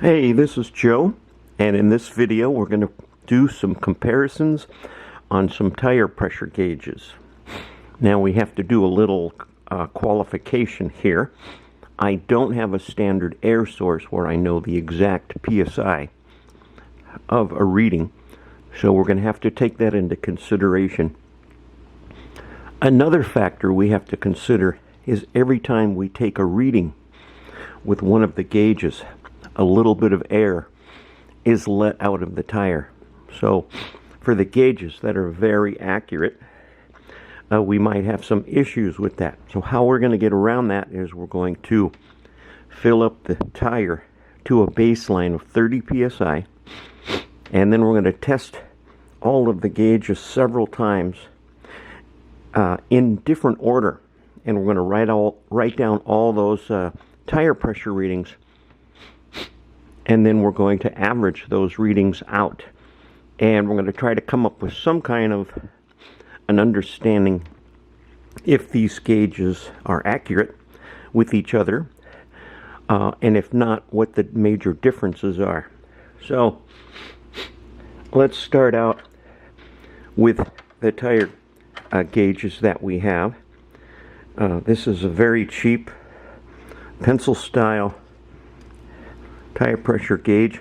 Hey, this is Joe, and in this video we're going to do some comparisons on some tire pressure gauges. Now we have to do a little qualification here. I don't have a standard air source where I know the exact PSI of a reading, so we're going to have to take that into consideration. Another factor we have to consider is every time we take a reading with one of the gauges, a little bit of air is let out of the tire. So for the gauges that are very accurate, we might have some issues with that. So how we're going to get around that is we're going to fill up the tire to a baseline of 30 psi, and then we're going to test all of the gauges several times in different order, and we're going to write down all those tire pressure readings, and then we're going to average those readings out, and we're going to try to come up with some kind of an understanding if these gauges are accurate with each other, and if not, what the major differences are. So let's start out with the tire gauges that we have. This is a very cheap pencil style tire pressure gauge.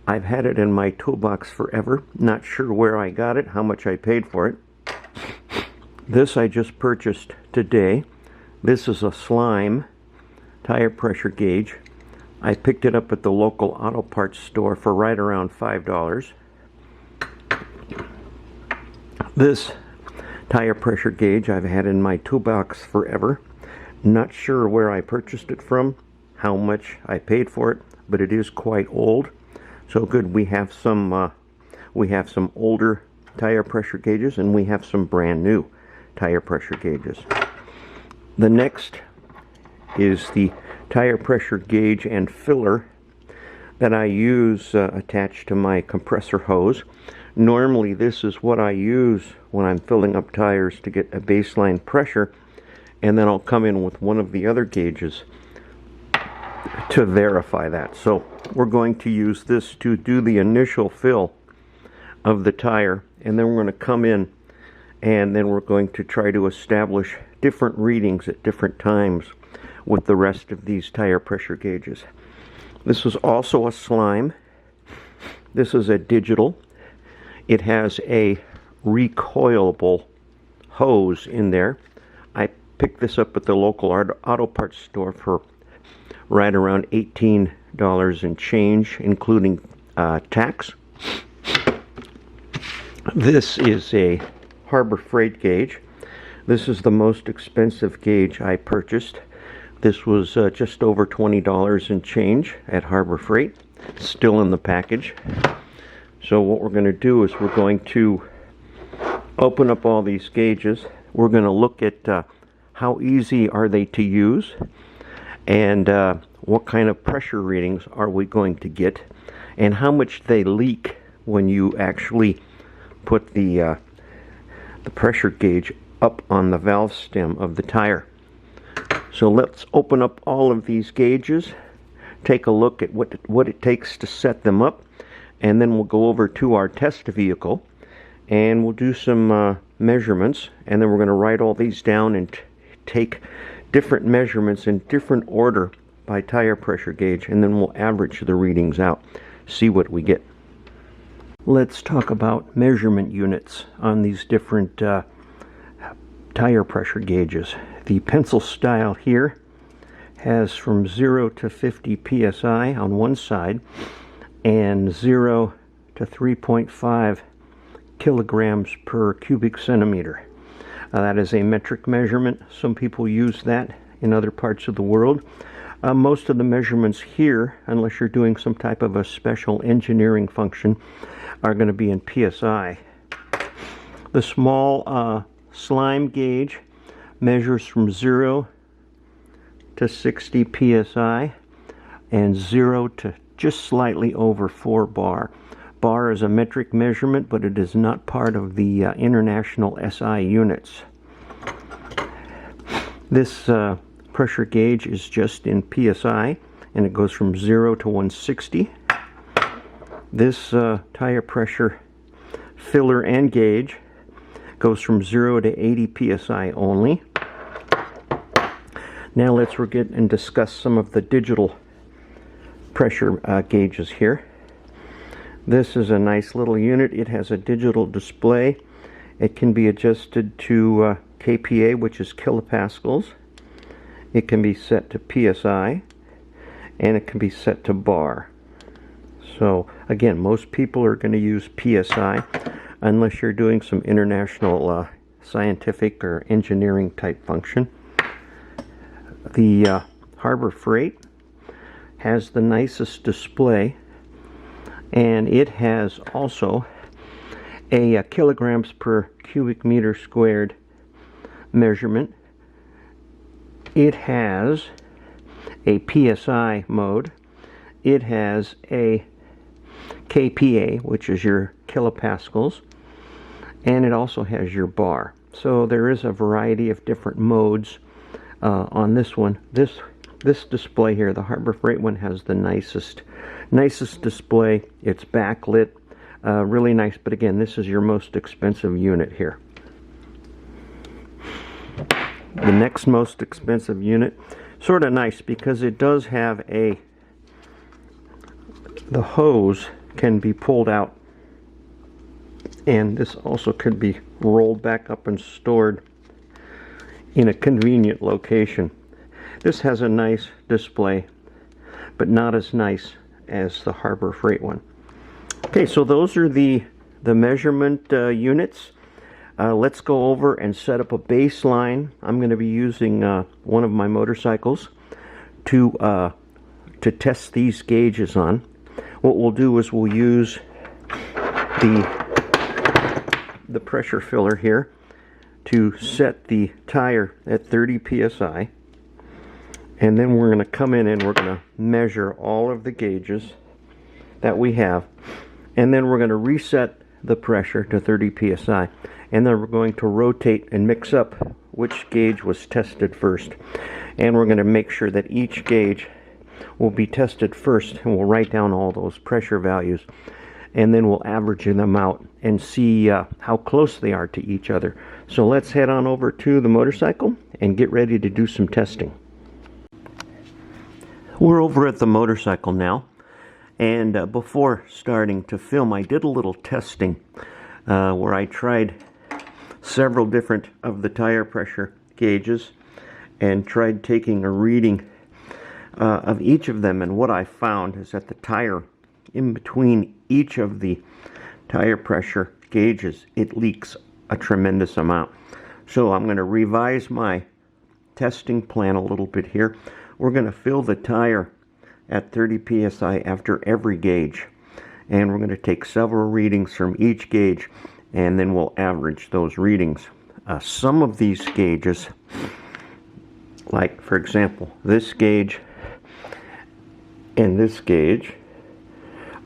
I've had it in my toolbox forever. Not sure where I got it, how much I paid for it. This I just purchased today. This is a slime tire pressure gauge. I picked it up at the local auto parts store for right around $5. This tire pressure gauge I've had in my toolbox forever. Not sure where I purchased it from, how much I paid for it, but it is quite old. So good, we have some older tire pressure gauges, and we have some brand new tire pressure gauges. The next is the tire pressure gauge and filler that I use attached to my compressor hose. Normally this is what I use when I'm filling up tires to get a baseline pressure, and then I'll come in with one of the other gauges to verify that. So we're going to use this to do the initial fill of the tire, and then we're going to come in and then we're going to try to establish different readings at different times with the rest of these tire pressure gauges. This is also a slime. This is a digital. It has a recoilable hose in there. I picked this up at the local auto parts store for right around $18 and change, including tax. This is a Harbor Freight gauge. This is the most expensive gauge I purchased. This was just over $20 and change at Harbor Freight, still in the package. So what we're going to do is we're going to open up all these gauges. We're going to look at how easy are they to use, and what kind of pressure readings are we going to get, and how much they leak when you actually put the pressure gauge up on the valve stem of the tire. So let's open up all of these gauges, take a look at what it takes to set them up, and then we'll go over to our test vehicle and we'll do some measurements, and then we're going to write all these down and take different measurements in different order by tire pressure gauge, and then we'll average the readings out, see what we get. Let's talk about measurement units on these different tire pressure gauges. The pencil style here has from 0 to 50 psi on one side, and 0 to 3.5 kilograms per cubic centimeter. That is a metric measurement. Some people use that in other parts of the world. Most of the measurements here, unless you're doing some type of a special engineering function, are going to be in psi. The small slime gauge measures from 0 to 60 psi and 0 to just slightly over 4 bar. Bar is a metric measurement, but it is not part of the international SI units. This pressure gauge is just in psi, and it goes from 0 to 160. This tire pressure filler and gauge goes from 0 to 80 psi only. Now let's get and discuss some of the digital pressure gauges here. This is a nice little unit. It has a digital display. It can be adjusted to kPa, which is kilopascals. It can be set to psi, and it can be set to bar. So again, most people are going to use psi unless you're doing some international scientific or engineering type function. The Harbor Freight has the nicest display, and it has also a kilograms per cubic meter squared measurement. It has a psi mode. It has a kPa, which is your kilopascals, and it also has your bar. So there is a variety of different modes on this one. This display here, the Harbor Freight one, has the nicest display. It's backlit, really nice. But again, this is your most expensive unit here. The next most expensive unit, sort of nice because it does have the hose can be pulled out, and this also could be rolled back up and stored in a convenient location. This has a nice display, but not as nice as the Harbor Freight one. Okay, so those are the measurement units. Let's go over and set up a baseline. I'm going to be using one of my motorcycles to test these gauges on. What we'll do is we'll use the pressure filler here to set the tire at 30 psi, and then we're going to come in and we're going to measure all of the gauges that we have, and then we're going to reset the pressure to 30 psi, and then we're going to rotate and mix up which gauge was tested first, and we're going to make sure that each gauge will be tested first, and we'll write down all those pressure values, and then we'll average them out and see how close they are to each other. So let's head on over to the motorcycle and get ready to do some testing. We're over at the motorcycle now, and before starting to film, I did a little testing where I tried several different of the tire pressure gauges and tried taking a reading of each of them, and what I found is that the tire in between each of the tire pressure gauges, it leaks a tremendous amount. So I'm going to revise my testing plan a little bit here. We're going to fill the tire at 30 psi after every gauge, and we're going to take several readings from each gauge, and then we'll average those readings. Some of these gauges, like for example this gauge and this gauge,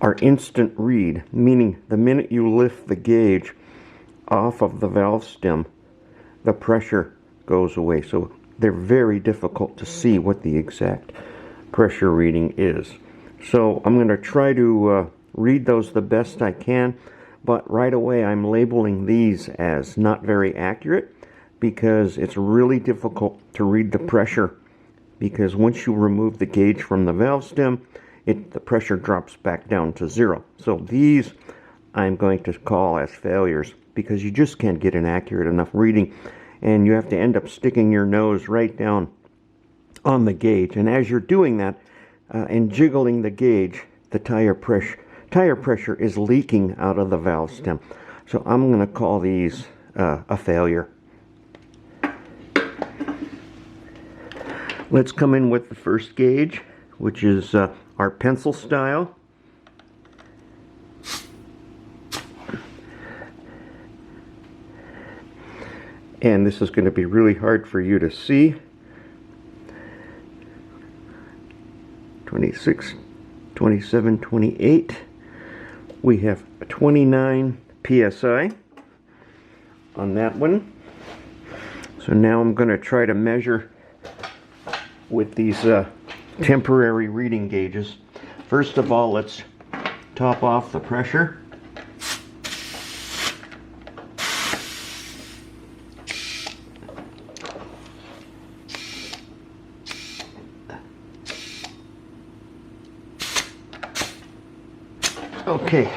are instant read, meaning the minute you lift the gauge off of the valve stem, the pressure goes away. So they're very difficult to see what the exact pressure reading is. So I'm going to try to read those the best I can, but right away I'm labeling these as not very accurate because it's really difficult to read the pressure, because once you remove the gauge from the valve stem, the pressure drops back down to 0. So these I'm going to call as failures, because you just can't get an accurate enough reading, and you have to end up sticking your nose right down on the gauge. And as you're doing that and jiggling the gauge, the tire pressure is leaking out of the valve stem. So I'm going to call these a failure. Let's come in with the first gauge, which is our pencil style. And this is going to be really hard for you to see. 26, 27, 28. We have 29 psi on that one. So now I'm going to try to measure with these temporary reading gauges. First of all, let's top off the pressure. Okay,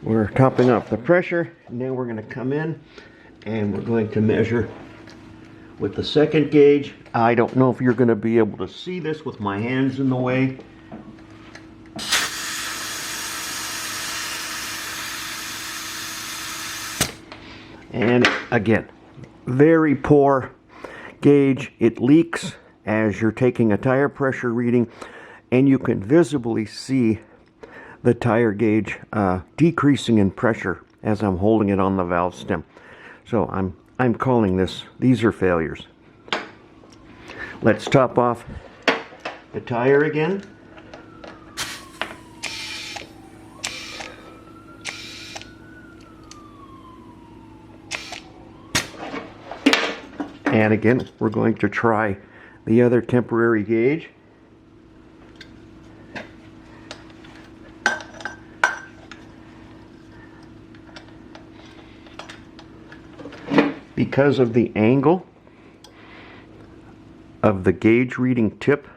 we're topping off the pressure. Now we're going to come in and we're going to measure with the second gauge. I don't know if you're going to be able to see this with my hands in the way. And again, very poor gauge. It leaks as you're taking a tire pressure reading, and you can visibly see the tire gauge decreasing in pressure as I'm holding it on the valve stem. So I'm calling these are failures. Let's top off the tire again. And again, we're going to try the other temporary gauge. Because of the angle of the gauge reading tip,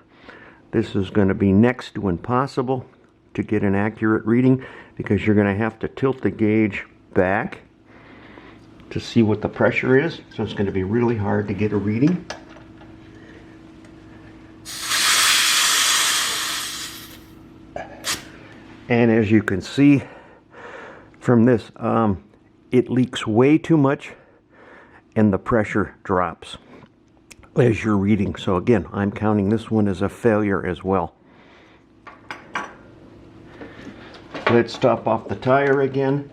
this is going to be next to impossible to get an accurate reading, because you're going to have to tilt the gauge back to see what the pressure is. So it's going to be really hard to get a reading. And as you can see from this, it leaks way too much and the pressure drops as you're reading. So again, I'm counting this one as a failure as well. Let's top off the tire again.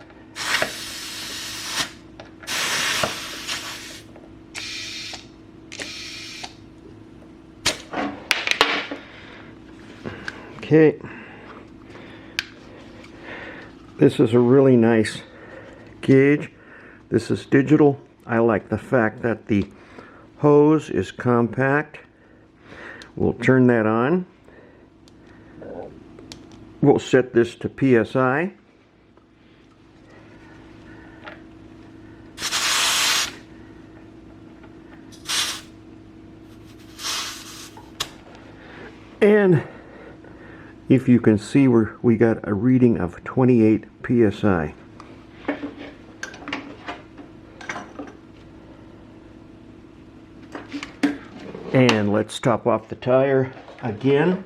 Okay. This is a really nice gauge. This is digital. I like the fact that the hose is compact. We'll turn that on. We'll set this to PSI. And if you can see, we got a reading of 28 PSI. And let's top off the tire again.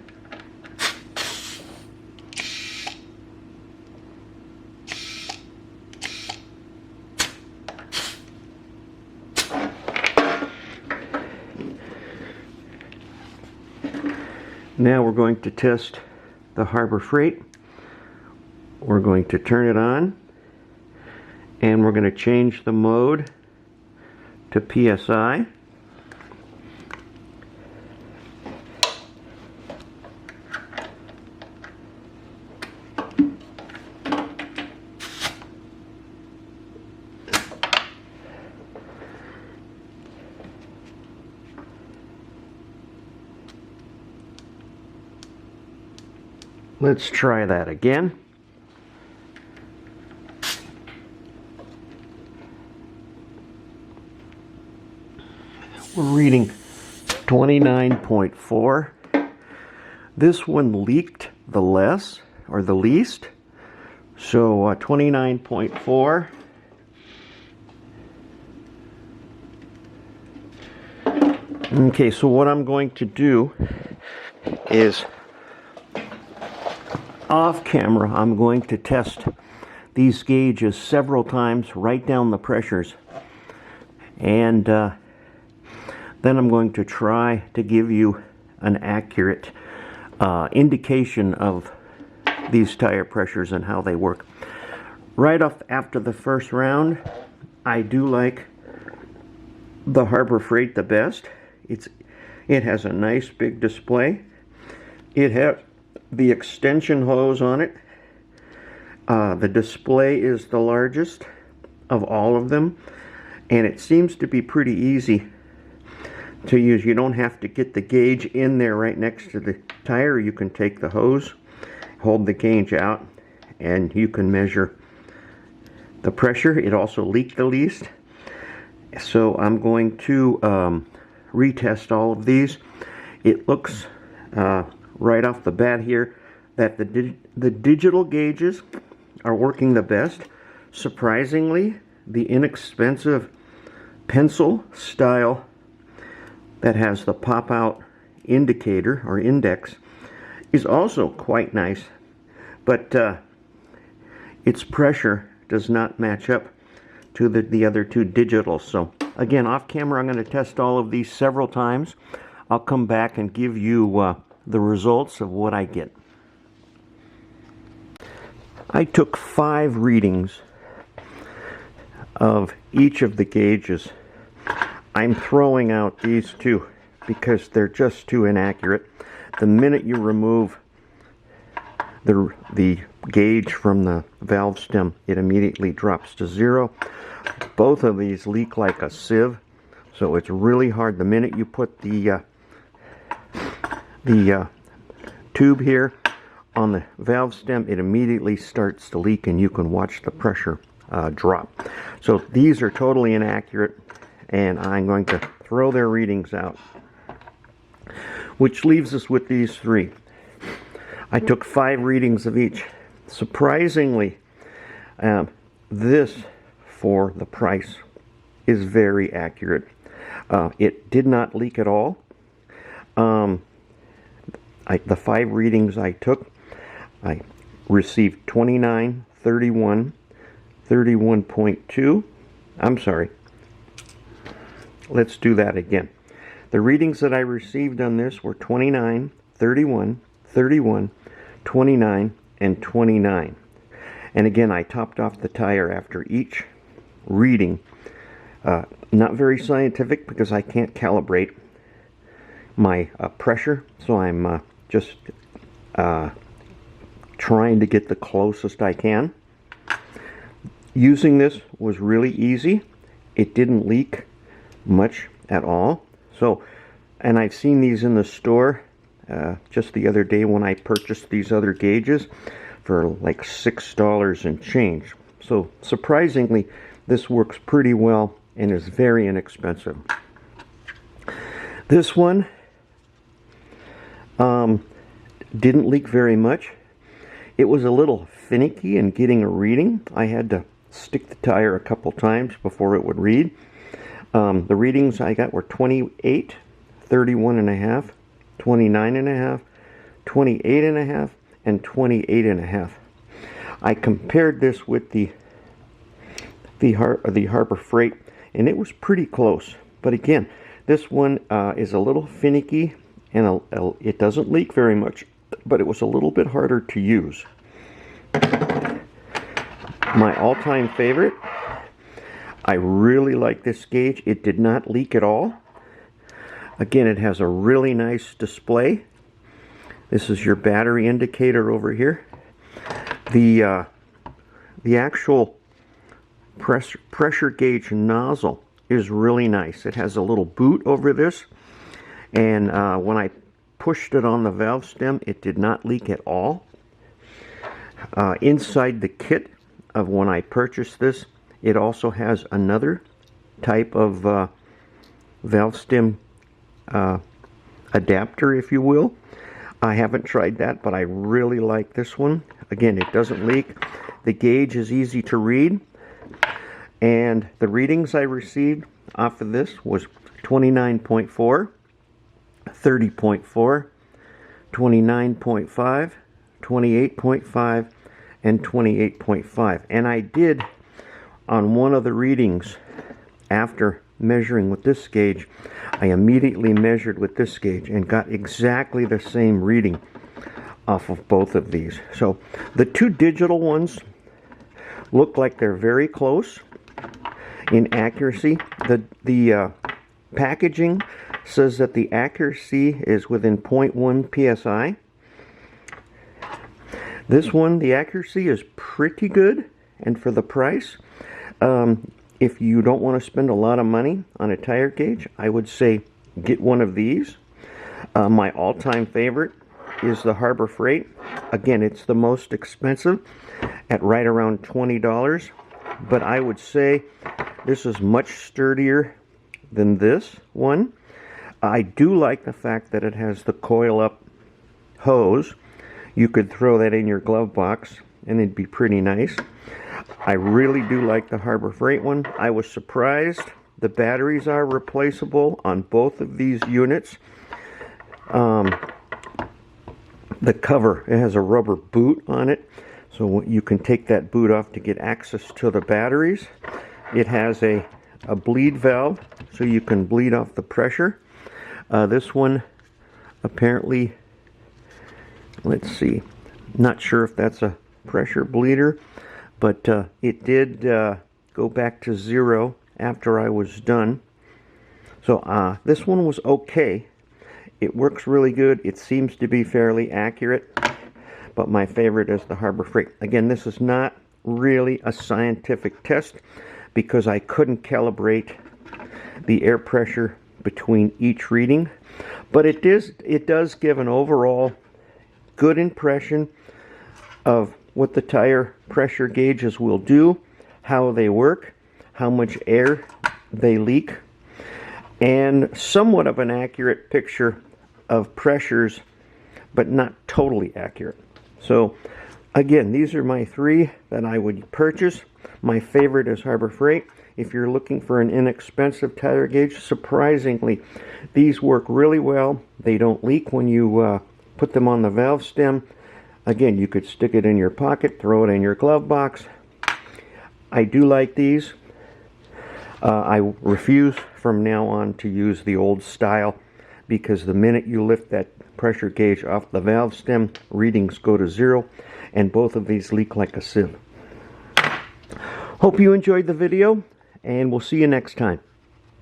Now we're going to test the Harbor Freight. We're going to turn it on, and we're going to change the mode to PSI. Let's try that again. We're reading 29.4. This one leaked the least. So 29.4. Okay, so what I'm going to do is, off camera, I'm going to test these gauges several times, write down the pressures, and then I'm going to try to give you an accurate indication of these tire pressures and how they work. Right off after the first round, I do like the Harbor Freight the best. It has a nice big display. It has the extension hose on it. The display is the largest of all of them, and it seems to be pretty easy to use. You don't have to get the gauge in there right next to the tire. You can take the hose, hold the gauge out, and you can measure the pressure. It also leaked the least. So I'm going to retest all of these. It looks right off the bat here that the digital gauges are working the best. Surprisingly, the inexpensive pencil style that has the pop-out indicator or index is also quite nice, but its pressure does not match up to the other two digitals. So again, off camera, I'm going to test all of these several times. I'll come back and give you the results of what I get. I took 5 readings of each of the gauges. I'm throwing out these two because they're just too inaccurate. The minute you remove the gauge from the valve stem, it immediately drops to 0. Both of these leak like a sieve, so it's really hard. The minute you put the tube here on the valve stem, it immediately starts to leak, and you can watch the pressure drop. So these are totally inaccurate, and I'm going to throw their readings out, which leaves us with these 3. I took 5 readings of each. Surprisingly, this, for the price, is very accurate. It did not leak at all. The 5 readings I took, I received 29, 31, 31.2. I'm sorry. Let's do that again. The readings that I received on this were 29, 31, 31, 29, and 29. And again, I topped off the tire after each reading. Not very scientific because I can't calibrate my pressure, so I'm just trying to get the closest I can. Using this was really easy. It didn't leak much at all. So, and I've seen these in the store just the other day when I purchased these other gauges for like $6 and change. So surprisingly, this works pretty well and is very inexpensive. This one didn't leak very much. It was a little finicky in getting a reading. I had to stick the tire a couple times before it would read. The readings I got were 28, 31.5, 29.5, 28.5, and 28.5. I compared this with the Harbor Freight, and it was pretty close. But again, this one is a little finicky, and it doesn't leak very much, but it was a little bit harder to use. My all-time favorite, I really like this gauge. It did not leak at all. Again, it has a really nice display. This is your battery indicator over here. The actual pressure gauge nozzle is really nice. It has a little boot over this, and when I pushed it on the valve stem, it did not leak at all. Inside the kit of when I purchased this, it also has another type of valve stem adapter, if you will. I haven't tried that, but I really like this one. Again, it doesn't leak. The gauge is easy to read, and the readings I received off of this was 29.4, 30.4, 29.5, 28.5, and 28.5. And I did, on one of the readings, after measuring with this gauge, I immediately measured with this gauge and got exactly the same reading off of both of these. So the two digital ones look like they're very close in accuracy. The packaging says that the accuracy is within 0.1 psi. This one, the accuracy is pretty good, and for the price, if you don't want to spend a lot of money on a tire gauge, I would say get one of these. My all-time favorite is the Harbor Freight. Again, it's the most expensive at right around $20, but I would say this is much sturdier than this one. I do like the fact that it has the coil-up hose. You could throw that in your glove box and it'd be pretty nice. I really do like the Harbor Freight one. I was surprised the batteries are replaceable on both of these units. The cover, it has a rubber boot on it, so you can take that boot off to get access to the batteries. It has a bleed valve, so you can bleed off the pressure. This one apparently, let's see, not sure if that's a pressure bleeder, but it did go back to 0 after I was done. So this one was okay. It works really good. It seems to be fairly accurate, but my favorite is the Harbor Freight. Again, this is not really a scientific test because I couldn't calibrate the air pressure between each reading, but it does give an overall good impression of what the tire pressure gauges will do, how they work, how much air they leak, and somewhat of an accurate picture of pressures, but not totally accurate. So again, these are my 3 that I would purchase. My favorite is Harbor Freight. If you're looking for an inexpensive tire gauge, surprisingly, these work really well. They don't leak when you put them on the valve stem. Again, you could stick it in your pocket, throw it in your glove box. I do like these. I refuse from now on to use the old style, because the minute you lift that pressure gauge off the valve stem, readings go to 0, and both of these leak like a sieve. Hope you enjoyed the video, and we'll see you next time.